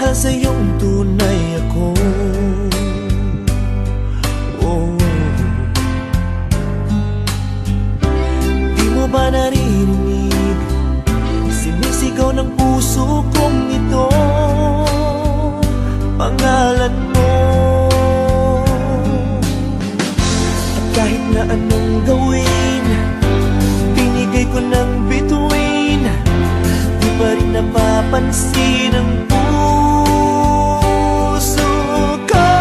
para sa iyong tunay ako. Oh. Di mo ba naririnig? Sinisigaw ng puso kong ito, pangalan mo. At kahit na anong gawin, binigay ko ng bituin, di pa rin napapansin ang puso ko.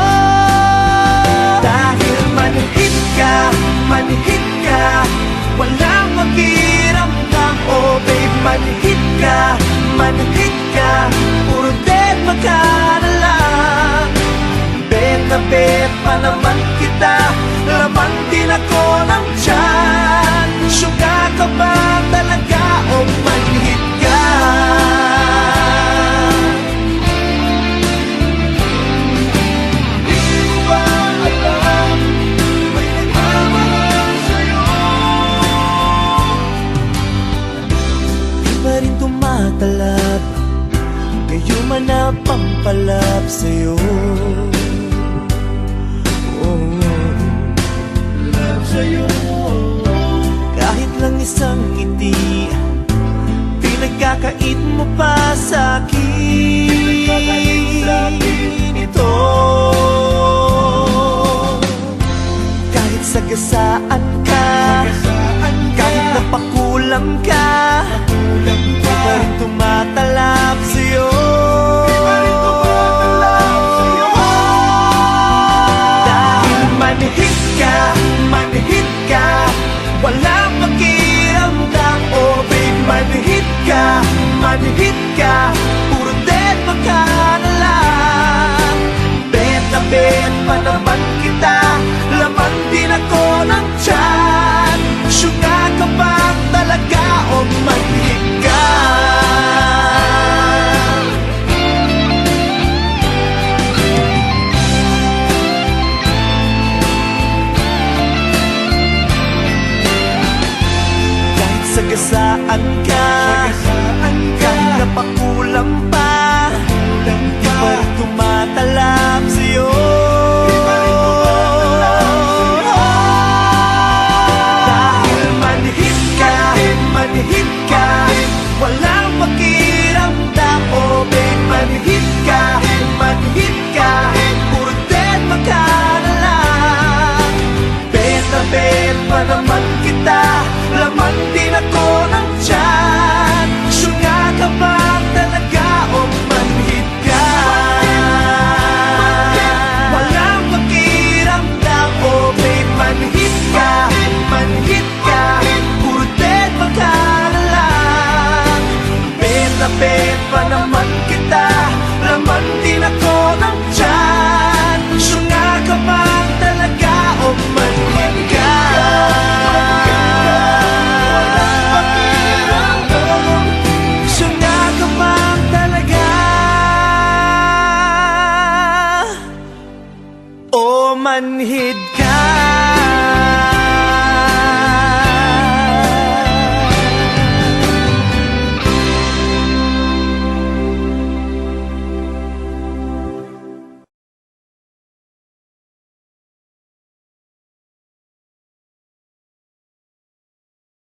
Dahil manhid ka, walang makiramdam. Oh babe, manhid ka, puro deadma ka na lang. Bet na bet pa naman kita, laman din ako ng tiyan. Syuga ka ba talaga o manhid ka? Di mo ba alam, may nagmamahal sa'yo? Di pa rin tumatalab, kayo man na pampalab sa'yo. Kahit lang isang ngiti, pinagkakait mo pa sa'kin ito. Kahit sagasaan ka, kahit napakulam ka, di pa rin tumatalab sa'yo. Dahil manhid ka, walang makiramdam. Oh babe, manhid ka, puro deadma ka na lang. Bet na bet pa naman kita, laman din ako ng tiyan. Syuga ka ba talaga o manhid ka? Sagasaan ka, kahit napakulam pa, di pa rin tumatalab sa'yo. Dahil manhid ka, walang makiramdam. Oh babe, manhid ka, puro deadma ka na lang. Bet na bet pa naman kita, laman din ako ng tiyan. Syuga ka ba talaga o manhid ka? Walang makiramdam. Oh babe, manhid ka, puro deadma ka na lang. Bet na bet pa naman kita, laman din ako ng tiyan. Syuga ka ba talaga o manhid ka? Manhid ka.